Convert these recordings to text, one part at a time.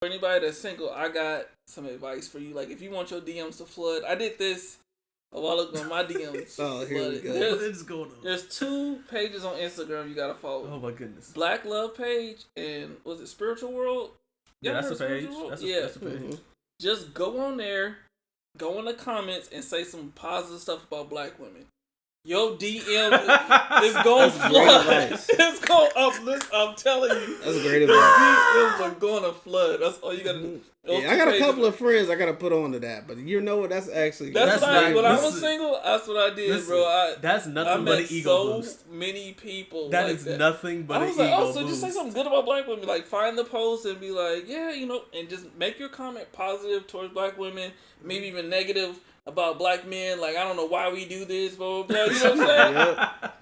For anybody that's single, I got some advice for you. Like, if you want your DMs to flood, I did this a while ago. My DMs Oh, here we go. What is going on? There's 2 pages on Instagram you gotta follow. Oh my goodness. Black Love page and was it Spiritual World? Yeah, that's a page. That's a page. Mm-hmm. Just go on there, go in the comments, and say some positive stuff about black women. Your DM is going to flood. It's going up. I'm telling you. That's great Your advice. DMs are going to flood. That's all you got to do. Yeah, I got a couple of friends I got to put on to that, but you know what? That's actually... When I was single, that's what I did, bro. That's nothing but an ego boost. So many people that like is that. nothing but an ego boost. boost. So just say something good about black women. Like, find the post and be like, yeah, and just make your comment positive towards black women, maybe even negative about black men. Like, I don't know why we do this, blah, blah, blah. You know what I'm saying? Yep.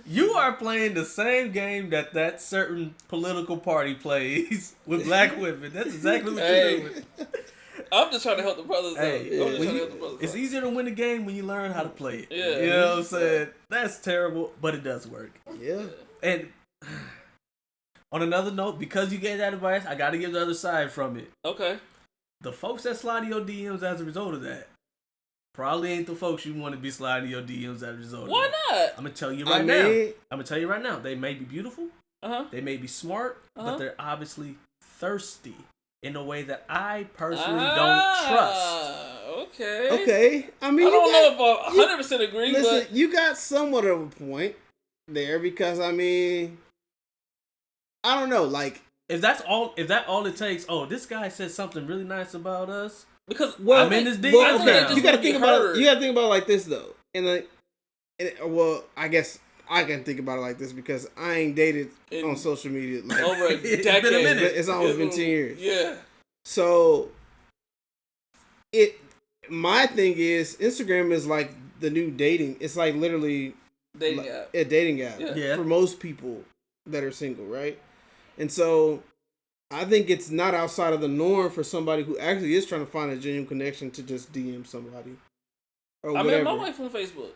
You are playing the same game that certain political party plays with black women. That's exactly what you're doing. I'm just trying to help the brothers out. It's easier to win a game when you learn how to play it. Yeah. You know what I'm saying? That's terrible, but it does work. Yeah. And on another note, because you gave that advice, I got to give the other side from it. Okay. The folks that slide in your DMs as a result of that probably ain't the folks you want to be sliding your DMs as a result of. Why not? I'm gonna tell you right now. I'm gonna tell you right now. They may be beautiful. They may be smart, but they're obviously thirsty in a way that I personally don't trust. Okay. Okay. I mean, I don't know if I 100% agree. Listen, but you got somewhat of a point there because I mean, I don't know. Like, if that all it takes. Oh, this guy said something really nice about us. Because I'm in this DM. You gotta think about it. You gotta think about it like this though. Well, I guess I can think about it like this because I ain't dated on social media like, over a decade. It's almost been 10 years. Yeah. So my thing is Instagram is like the new dating. It's like literally a dating app for most people that are single, right? And so I think it's not outside of the norm for somebody who actually is trying to find a genuine connection to just DM somebody. Or whatever. I met my wife on Facebook.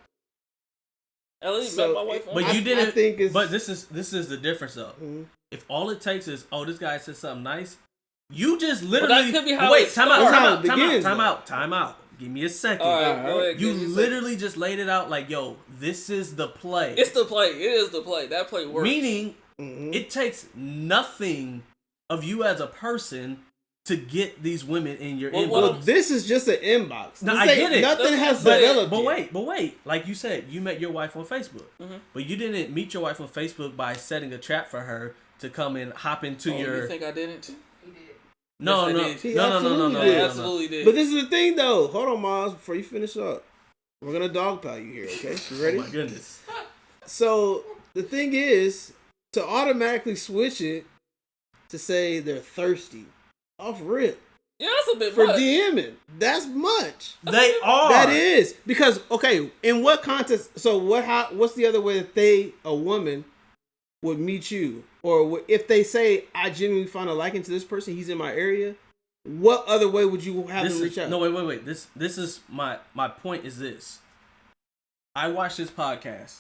Met my wife on But Facebook. you didn't. I think but this is the difference though. Mm-hmm. If all it takes is, oh, this guy said something nice, you just literally that could be how time out. Give me a second. All right, go ahead, you literally just laid it out like, yo, this is the play. It's the play. It is the play. That play works. Meaning, it takes nothing of you as a person to get these women in your inbox. Well, this is just an inbox. No, I get it. Nothing has developed. But wait. Like you said, you met your wife on Facebook, but you didn't meet your wife on Facebook by setting a trap for her to come and hop into your. You think I didn't? No. I absolutely did. But this is the thing, though. Hold on, Miles. Before you finish up, we're gonna dogpile you here. Okay, you ready? Oh my goodness. So the thing is to automatically switch it to say they're thirsty off rip. Yeah, that's a bit for much. DMing. That's much. They are. That is because in what context? So what's the other way that a woman would meet you, or if they say I genuinely find a liking to this person, he's in my area. What other way would you have them reach out? No, wait. This is my point. Is this? I watch this podcast.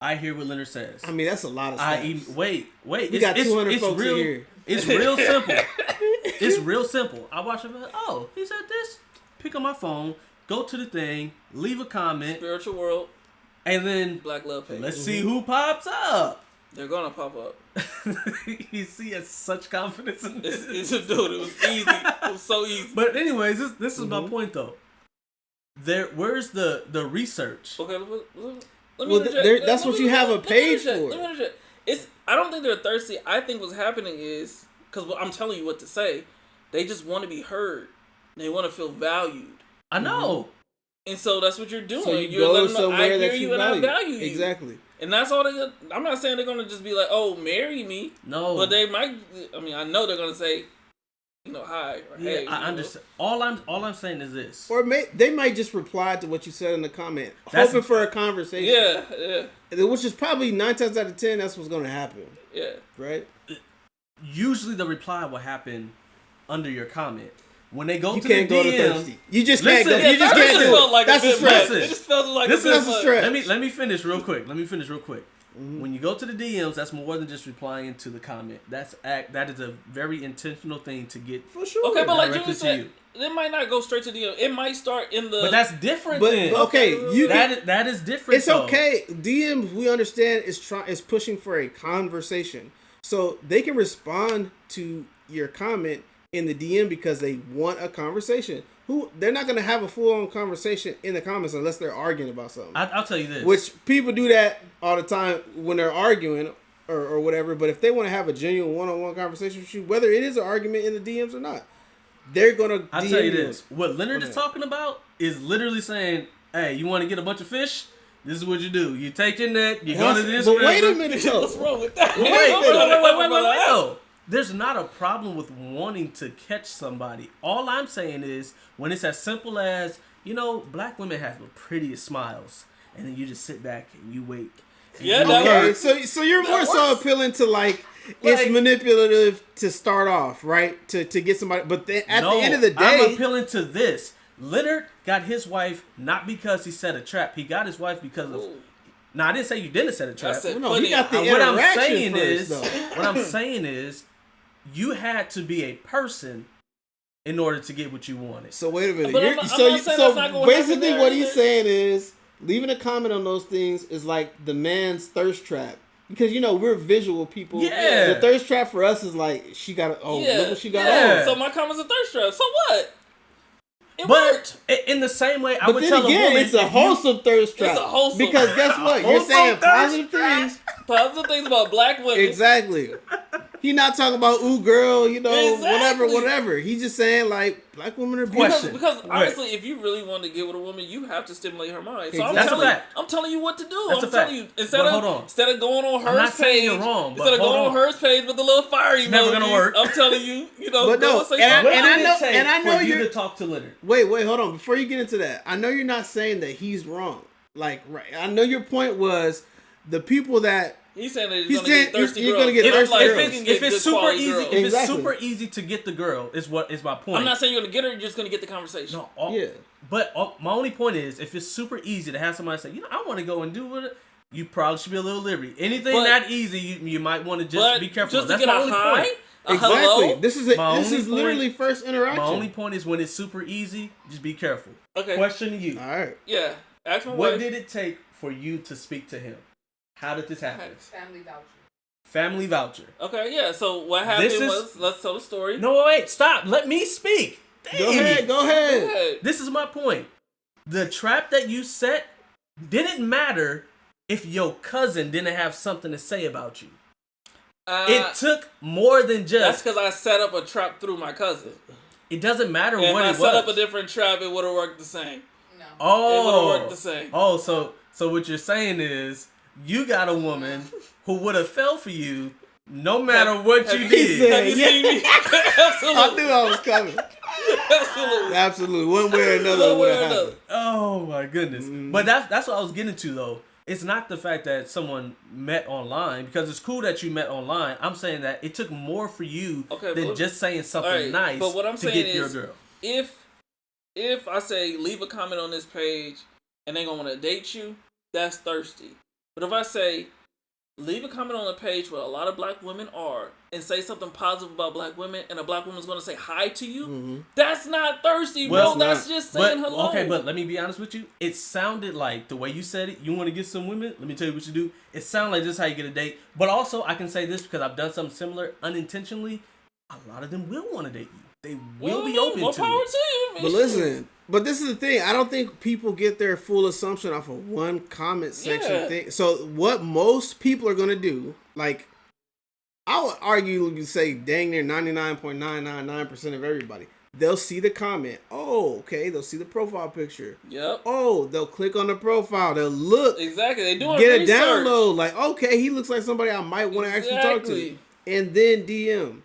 I hear what Leonard says. I mean, that's a lot of stuff. Wait. We got 200 folks real, in here. It's real simple. It's real simple. I watch it. Oh, he said this. Pick up my phone, go to the thing, leave a comment. Spiritual World. And then Black Love page. Let's see who pops up. They're gonna pop up. You see, he has such confidence in this. Dude, it was easy. It was so easy. But anyways, this is my point though. Where's the research? Okay, let me interject. That's what you have a page for. Let me interject. I don't think they're thirsty. I think what's happening is because I'm telling you what to say. They just want to be heard. They want to feel valued. I know. And so that's what you're doing. So you're go letting them know, somewhere I hear that you and I value you. Exactly. And that's all I'm not saying they're going to just be like, oh, marry me. No. But they might, I know they're going to say, hi. Or, yeah, hey. I understand. All I'm saying is this. Or they might just reply to what you said in the comment, hoping for a conversation. Yeah. Which is probably 9 times out of 10, that's what's going to happen. Yeah. Right? Usually the reply will happen under your comment. When they go to the DM, go to thirsty. You just can't go. You just can't do it. Like that's a stretch. It just felt like that's a stretch. Let me finish real quick. When you go to the DMs, that's more than just replying to the comment. That is a very intentional thing to get. For sure. Okay, but like you said, it might not go straight to DM. It might start in the. But that's different. Then. Okay, that is different. It's okay. DMs, we understand, is pushing for a conversation, so they can respond to your comment in the DM because they want a conversation. They're not going to have a full-on conversation in the comments unless they're arguing about something. I'll tell you this. Which people do that all the time when they're arguing or whatever. But if they want to have a genuine one-on-one conversation with you, whether it is an argument in the DMs or not, they're going to I'll tell you this. What Leonard is talking about is literally saying, hey, you want to get a bunch of fish? This is what you do. You take your net, you go to this river. Wait a minute, what's wrong with that? Wait. There's not a problem with wanting to catch somebody. All I'm saying is when it's as simple as, black women have the prettiest smiles, and then you just sit back and you wait. Okay, so you're more so appealing to it's manipulative to start off, right? To get somebody, but then at the end of the day, I'm appealing to this. Leonard got his wife not because he set a trap. He got his wife because of. Now I didn't say you didn't set a trap. He got the interaction what I'm saying is. You had to be a person in order to get what you wanted. So wait a minute. So basically what he's saying is leaving a comment on those things is like the man's thirst trap. Because, we're visual people. Yeah. The thirst trap for us is like, look what she got on. So my comment's a thirst trap. So what? It worked. In the same way, I would tell a woman... it's a wholesome thirst trap. It's a wholesome. Because guess what? You're saying positive things. Positive things about black women. Exactly. He's not talking about, ooh, girl, whatever. He's just saying, black women are beautiful. Because honestly, if you really want to get with a woman, you have to stimulate her mind. So I'm telling you what to do. That's telling you, instead of going on her page, you're wrong, instead of going on her page with the little fire emoji, never gonna work. I'm telling you, but no, and I know you're to talk to Leonard. Wait, hold on. Before you get into that, I know you're not saying that he's wrong. Right. I know your point was the people that. He's saying that he's gonna get thirsty girls. If it's super easy, it's super easy to get the girl, is my point. I'm not saying you're gonna get her. You're just gonna get the conversation. But my only point is, if it's super easy to have somebody say, I want to go and do it, you probably should be a little leery. Anything that easy, you might want to just be careful. Just to get a high. Exactly. Hello? This is literally first interaction. My only point is when it's super easy, just be careful. Okay. Question to you. All right. Yeah. Ask my what wife. did it take for you to speak to him? How did this happen? Family voucher. Okay, yeah. So what happened was, let's tell the story. No, wait, stop. Let me speak. Go ahead. This is my point. The trap that you set didn't matter if your cousin didn't have something to say about you. It took more than just... That's because I set up a trap through my cousin. It doesn't matter what it was. If I set up a different trap, it would have worked the same. No. Oh. It would have worked the same. Oh, so what you're saying is you got a woman who would have fell for you no matter what you did. Have you seen me? Absolutely. I knew I was coming. Absolutely. One way or another. Oh my goodness. Mm-hmm. But that's what I was getting to though. It's not the fact that someone met online, because it's cool that you met online. I'm saying that it took more for you than just saying something nice but what I'm to saying get your is, girl. If I say leave a comment on this page and they gonna want to date you, that's thirsty. But if I say leave a comment on a page where a lot of black women are and say something positive about black women and a black woman's going to say hi to you, that's not thirsty, bro. That's just saying hello. Okay, but let me be honest with you. It sounded like the way you said it, you want to get some women, let me tell you what you do. It sounded like this is how you get a date. But also, I can say this because I've done something similar unintentionally. A lot of them will want to date you. They will be open to it. To you. But listen, this is the thing. I don't think people get their full assumption off of one comment section thing. So what most people are going to do, like, I would argue, you say dang near 99.999% of everybody. They'll see the comment. Oh, okay. They'll see the profile picture. Yep. Oh, they'll click on the profile. They'll look. Exactly. They doing get research. a download. Like, okay, he looks like somebody I might want to actually talk to. And then DM.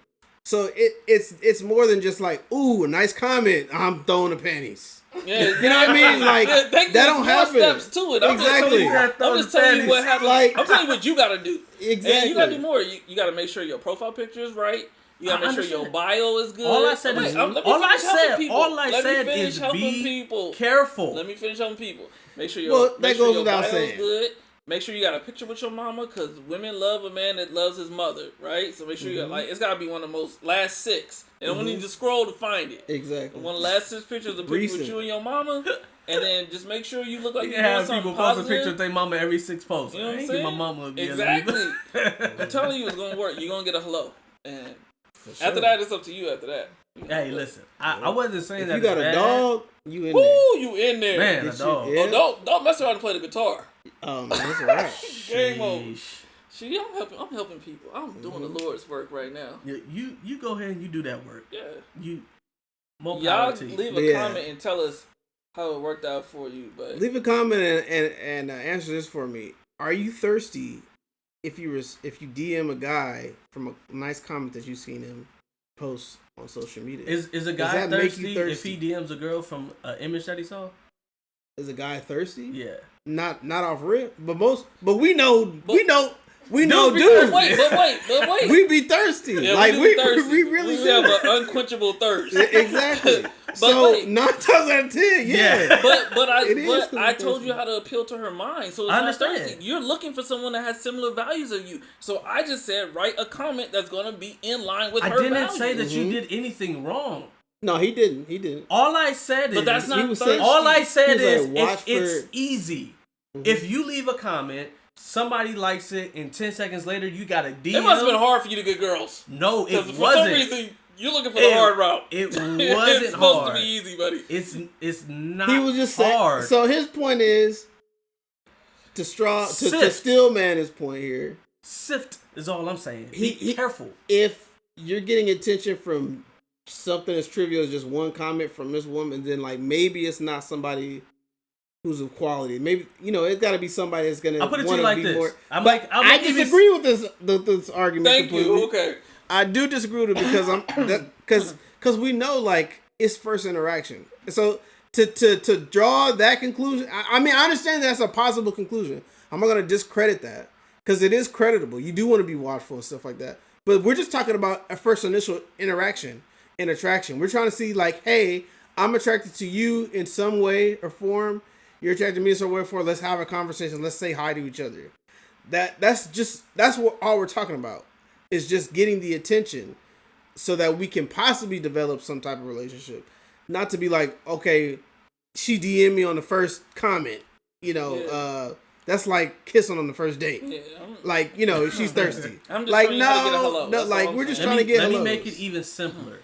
So it's more than just like, ooh, a nice comment. I'm throwing the panties. Yeah, you know what I mean? Like that don't happen. Steps to it. I'm just telling you what happened. Like, I'm telling you what you got to do. Exactly. And you got to do more. You got to make sure your profile picture is right. You got to make sure your bio is good. All I said is be careful. Let me finish helping people. Make sure your bio is good. make sure you got a picture with your mama, because women love a man that loves his mother, right? So make sure you got, like, it's got to be one of the most last 6. And don't need to scroll to find it. Exactly. One of the last 6 pictures of picture with you and your mama. And then just make sure you look like you're doing something positive. Post a picture with their mama every 6 posts. You know what I'm saying? My mama exactly. I'm telling you, it's going to work. You're going to get a hello. And after that, it's up to you after that. Hey, listen. I wasn't saying if that you got a dog, you in there. Ooh, you in there. Man, a dog. Yeah. Oh, don't mess around and play the guitar. Man, that's all right. Game over. See, I'm helping people. I'm doing the Lord's work right now. You go ahead and you do that work. Yeah. Y'all leave a comment and tell us how it worked out for you. But leave a comment and answer this for me. Are you thirsty if you DM a guy from a nice comment that you've seen him post on social media? Is a guy thirsty if he DMs a girl from an image that he saw? Is a guy thirsty? Yeah. Not off rip, but we know dudes. Wait. We be thirsty. Yeah, like we really have an unquenchable thirst. Exactly. So 9 times out of 10, yeah. But I told you how to appeal to her mind. So it's I understand. Not thirsty. You're You're looking for someone that has similar values as you. So I just said write a comment that's gonna be in line with her values. I didn't say that you did anything wrong. No, he didn't. All I said is, but that's not thirsty. All I said is it's easy. Mm-hmm. If you leave a comment, somebody likes it, and 10 seconds later you got a DM. It must have been hard for you to get girls. No, it wasn't. For some reason, you're looking for the hard route. It wasn't it's supposed hard. to be easy, buddy. It's not. He was just hard. So his point is to steal Man's point here. Sift is all I'm saying. Be careful. If you're getting attention from something as trivial as just one comment from this woman, then like maybe it's not somebody who's of quality. Maybe it's got to be somebody that's gonna. I'll put it to you like this. I disagree with this argument. Thank completely. you. Okay. I do disagree with it because we know like it's first interaction. So to draw that conclusion, I mean I understand that's a possible conclusion. I'm not gonna discredit that because it is creditable. You do want to be watchful and stuff like that. But we're just talking about a first initial interaction and attraction. We're trying to see like, hey, I'm attracted to you in some way or form. You're attracted to me in some way or form. Let's have a conversation. Let's say hi to each other. That's what all we're talking about. Is just getting the attention so that we can possibly develop some type of relationship. Not to be like, okay, she DM'd me on the first comment. That's like kissing on the first date. Yeah, she's thirsty. I'm just like, trying to get a hello. No, like we're just trying to get hellos. Let me make it even simpler.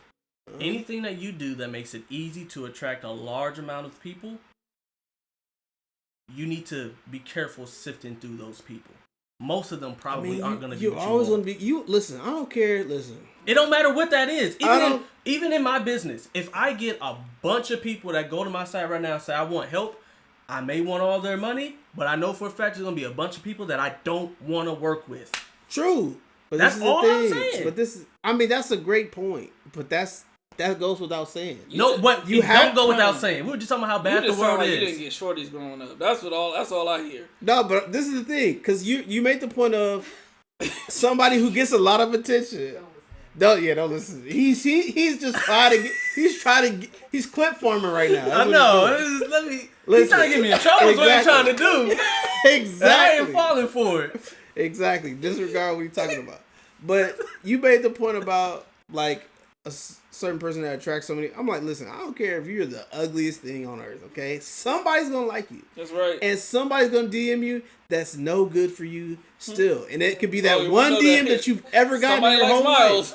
Anything that you do that makes it easy to attract a large amount of people, you need to be careful sifting through those people. Most of them probably aren't going to be. You're always going to be. You listen. I don't care. Listen. It don't matter what that is. Even in my business, if I get a bunch of people that go to my site right now and say I want help, I may want all their money, but I know for a fact there's going to be a bunch of people that I don't want to work with. True. But that's all I'm saying. But that's a great point. But that goes without saying. You don't go without saying. We were just talking about how bad the world is. You didn't get shorties growing up. That's all I hear. No, but this is the thing, because you made the point of somebody who gets a lot of attention. Don't listen. He's just trying to get. He's clip forming right now. I know. He's trying to get me in trouble. Exactly. What he's trying to do. Exactly. I ain't falling for it. Exactly. Disregard what you're talking about. But you made the point about like a certain person that attracts so many. I'm like, listen, I don't care if you're the ugliest thing on earth, okay? Somebody's gonna like you. That's right. And somebody's gonna DM you that's no good for you still. And it could be that one DM that you've ever gotten in your whole life.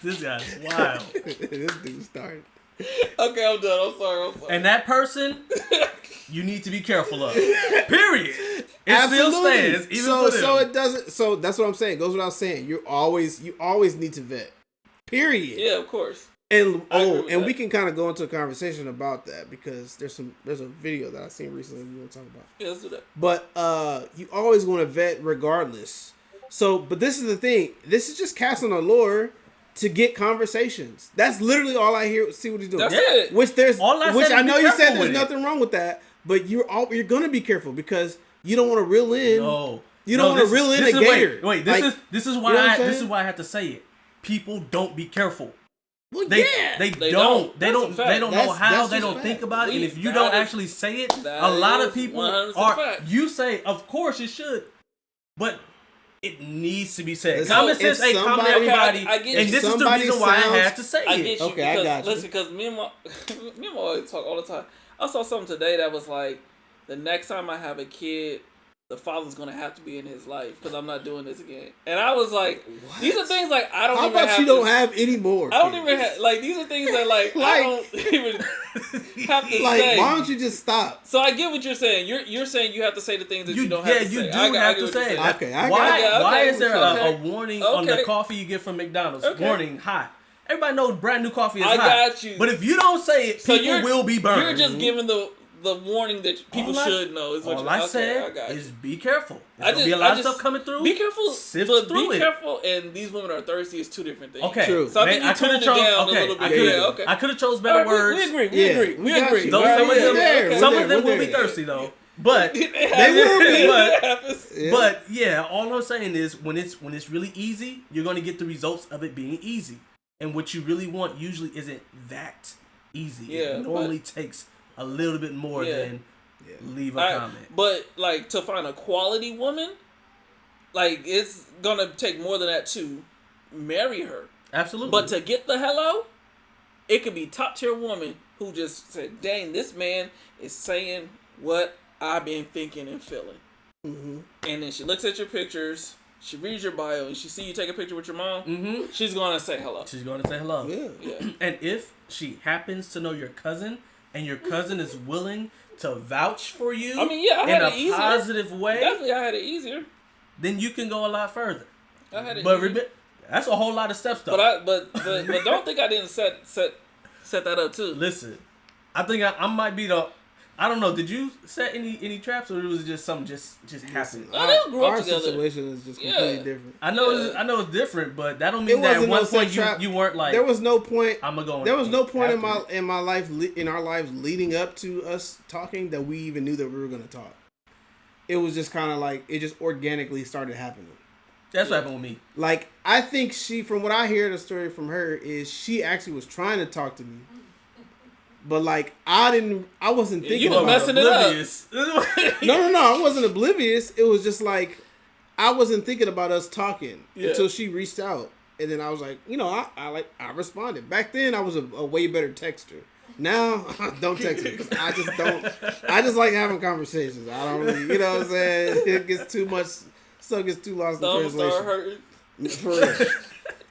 This guy's wild. This dude started. Okay, I'm done. I'm sorry. And that person, you need to be careful of. Period. It Absolutely. Still stands, even for them. So it doesn't. So that's what I'm saying. It goes without saying. You always need to vet. Period. Yeah, of course. And we can kind of go into a conversation about that because there's a video that I seen recently we want to talk about. Yeah, let's do that. But you always want to vet regardless. So, but this is the thing. This is just casting a lure to get conversations. That's literally all I hear. See what he's doing. That's it. Which I know you said there's nothing wrong with that, but you're gonna be careful because you don't want to reel in. No. You don't want to reel in a gator. Wait. This is why I have to say it. People don't be careful. Well, They don't know how, they don't think about it, and if you don't actually say it, a lot of people are. You say, of course it should, but it needs to be said. Common sense ain't common to everybody, and this is the reason why I had to say it. I get you. Okay, I got you. Listen, because me and my always talk all the time. I saw something today that was like, the next time I have a kid, the father's gonna have to be in his life because I'm not doing this again. And I was like, what? These are things like I don't. How even about have you don't have any more? I don't even have like these are things that like I don't even have to like, say. Why don't you just stop? So I get what you're saying. You're saying you have to say the things that you don't have to say. Yeah, you do have to say it. Okay, why is there a warning on the coffee you get from McDonald's? Okay. Warning, hot. Everybody knows brand new coffee is hot. I got you. But if you don't say it, people will be burned. You're just giving the warning that people should know. Is what I said is be careful. There's gonna be a lot of stuff coming through. Be careful. Sift through it. Be careful, and these women are thirsty is two different things. Okay. True. So I think you toned it down a little bit. Okay. I could have chose better words. We agree. We agree. Some of them will be thirsty though. But they will be. But yeah, all I'm saying is when it's really easy, you're gonna get the results of it being easy. And what you really want usually isn't that easy. Yeah, it normally takes a little bit more than leave a comment. But like to find a quality woman, like it's gonna take more than that to marry her. Absolutely. But to get the hello, it could be top tier woman who just said, "Dang, this man is saying what I've been thinking and feeling." Mm-hmm. And then she looks at your pictures. She reads your bio and she see you take a picture with your mom. She's gonna say hello. She's gonna say hello. Yeah. And if she happens to know your cousin, and your cousin is willing to vouch for you, I mean, I had it easier. In a positive way, definitely, I had it easier. Then you can go a lot further. I had it. But that's a whole lot of steps, though. But don't think I didn't set that up too. Listen, I think I might be the. I don't know. Did you set any traps, or was it just something just happened? Our situation is just completely different. I know it's different, but that don't mean that at one point you weren't like. There was no point. I'm gonna go. There was no point in my life in our lives leading up to us talking that we even knew that we were gonna talk. It was just kind of like it just organically started happening. That's what happened with me. Like I think from what I hear the story from her is she actually was trying to talk to me. But like I wasn't thinking you were about messing it up. No, I wasn't oblivious. It was just like I wasn't thinking about us talking until she reached out, and then I was like, I responded. Back then I was a way better texter. Now don't text me because I just don't. I just like having conversations. I don't really, you know what I'm saying? It gets too much. Stuff gets too lost in translation. Start hurting. For real.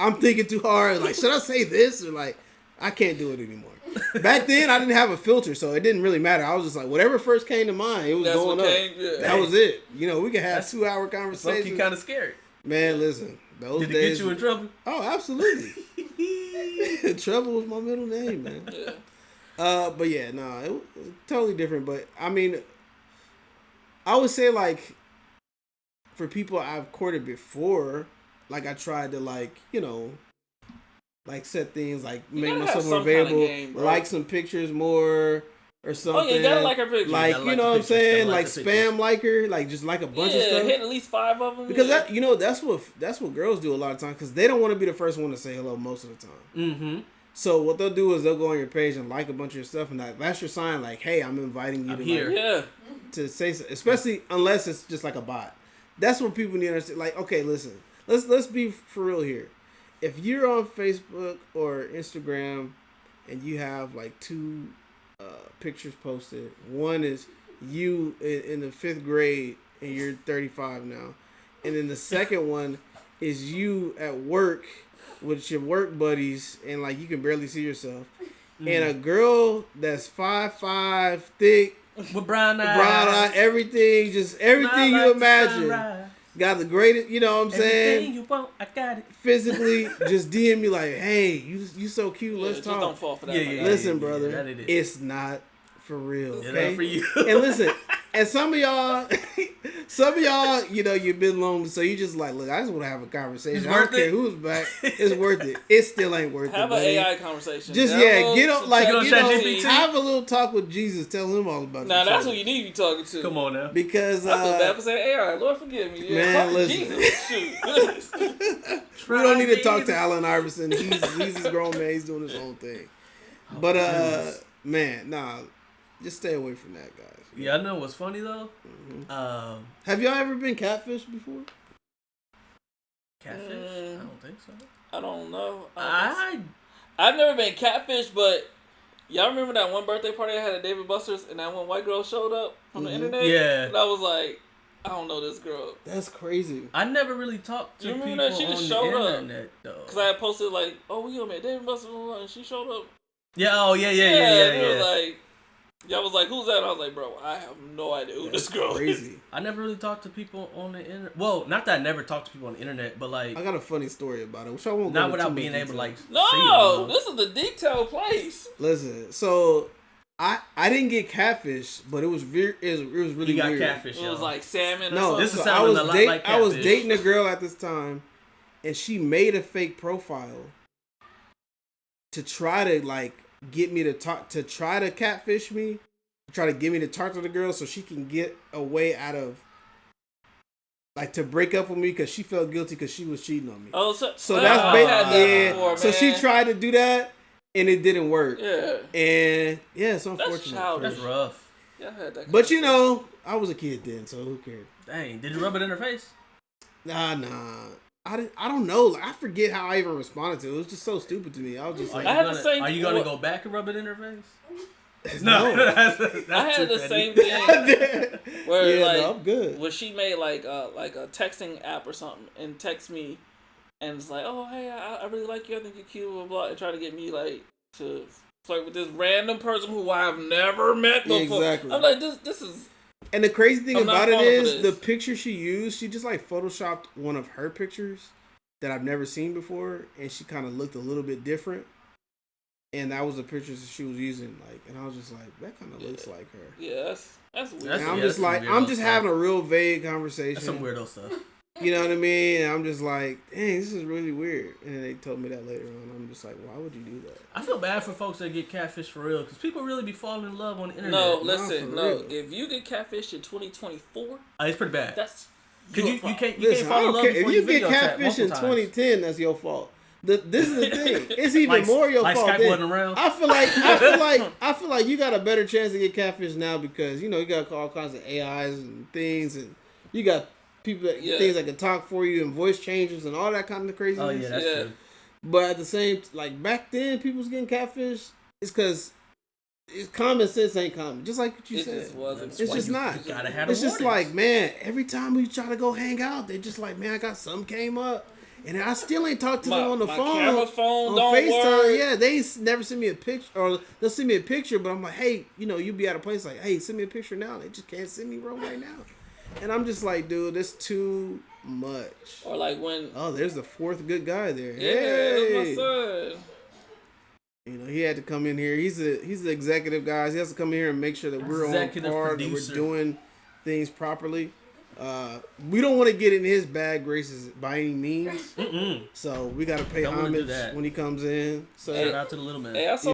I'm thinking too hard. Like, should I say this or like? I can't do it anymore. Back then, I didn't have a filter, so it didn't really matter. I was just like, whatever first came to mind, it was going up. That was it. We could have 2-hour conversations. That's kind of scary. Man, listen. Those Did it days, get you in trouble? Oh, absolutely. Trouble was my middle name, man. Yeah. But yeah, it was totally different. But I mean, I would say like, for people I've courted before, like I tried to like, like set things like make myself more available, kind of like some pictures more or something. Oh yeah, you gotta like her pictures. Like you know what I'm saying, like spam like her, like just like a bunch of stuff. Hit at least 5 of them. Because that's what girls do a lot of times because they don't want to be the first one to say hello most of the time. Mm-hmm. So what they'll do is they'll go on your page and like a bunch of your stuff, and that's your sign. Like, hey, I'm inviting you to say, especially unless it's just like a bot. That's what people need to understand. Like, okay, listen, let's be for real here. If you're on Facebook or Instagram and you have like 2 pictures posted, one is you in the 5th grade and you're 35 now, and then the second one is you at work with your work buddies and like you can barely see yourself, and a girl that's 5'5", thick, with brown eye, everything you imagine. Got the greatest, you know what I'm saying? Everything you want, I got it. Physically, just DM me like, hey, you so cute, let's talk. Don't fall for that. Listen, brother, it's not for real. It's okay? not for you. And listen, And some of y'all, you know, you've been lonely, so you just like, look, I just want to have a conversation. I don't care who's back. It's worth it. It still ain't worth have it. Have an AI conversation. Just get on, like, you know, have a little talk with Jesus. Tell him all about it. Nah, that's who you need to be talking to. Come on now. Because I feel bad for saying AI. Lord forgive me. Yeah, man, listen. Jesus. Shoot. We don't need to talk to Allen Iverson. He's a grown man. He's doing his own thing. But man, nah, just stay away from that, guys. Yeah, I know what's funny though. Mm-hmm. Have y'all ever been catfished before? Catfish? I don't think so. I don't know. I've never been catfished, but y'all remember that one birthday party I had at David Buster's, and that one white girl showed up from the internet? Yeah. And I was like, I don't know this girl. That's crazy. I never really talked to people that? She just showed up. Internet, though. Because I had posted like, oh, we gonna be at David Buster's, and she showed up. Yeah, yeah. It was like, y'all was like, who's that? And I was like, bro, I have no idea who this girl is. I never really talked to people on the internet. Well, not that I never talked to people on the internet, but like, I got a funny story about it, which I won't. Not without being able to like. No, this is the detailed place. Listen, so I didn't get catfish, but it was really weird. You got catfish. It was like salmon. No, this is sounding a lot like catfish. I was dating a girl at this time, and she made a fake profile to try to like get me to talk, to try to catfish me, to try to get me to talk to the girl so she can get a way out of, like, to break up with me because she felt guilty because she was cheating on me. Oh, so that's before, so she tried to do that and it didn't work. Yeah, and yeah, it's unfortunate. That's rough. Yeah, I had that. But you know, I was a kid then, so who cared? Dang, did you rub it in her face? Nah. I don't know. Like, I forget how I even responded to it. It was just so stupid to me. I was just like, are you gonna go back and rub it in her face? No. I had the same thing where I'm good. Where she made like a texting app or something and text me and it's like, oh hey, I really like you, I think you're cute, blah blah, and try to get me like to flirt with this random person who I have never met before. Exactly. I'm like, this is. And the crazy thing about it is, the picture she used, she just like photoshopped one of her pictures that I've never seen before, and she kind of looked a little bit different. And that was the pictures that she was using, like, and I was just like, that kind of looks like her. Yeah, that's weird. And I'm just like, I'm just having a real vague conversation. That's some weirdo stuff. You know what I mean? And I'm just like, dang, this is really weird. And they told me that later on. I'm just like, why would you do that? I feel bad for folks that get catfish for real, because people really be falling in love on the internet. No, listen, if you get catfish in 2024, it's pretty bad. That's you can't fall in love. If you get catfish in 2010, that's your fault. This is the thing. It's even more your fault. Skype wasn't around. I feel like you got a better chance to get catfish now because you know you got all kinds of AIs and things, and you got people things that can talk for you and voice changers and all that kind of craziness. Oh yeah, that's true. But at the same, like back then, people was getting catfish. It's because it's common sense ain't common. Just like what you said. Just wasn't. It's just not. It's just like, man, every time we try to go hang out, they just like, man, I got something came up. And I still ain't talked to them on the phone. Camera phone on don't FaceTime. work. Yeah, they ain't never send me a picture, or they'll send me a picture, but I'm like, hey, you know, you be at a place like, hey, send me a picture now. They just can't send me right now. And I'm just like, dude, that's too much. Or like when... Oh, there's the fourth good guy there. Yeah, hey. that's my son. You know, he had to come in here. He's the executive guy. He has to come in here and make sure that we're on par, that we're doing things properly. We don't want to get in his bad graces by any means. So we got to pay homage when he comes in. So shout out to the little man. Hey, I saw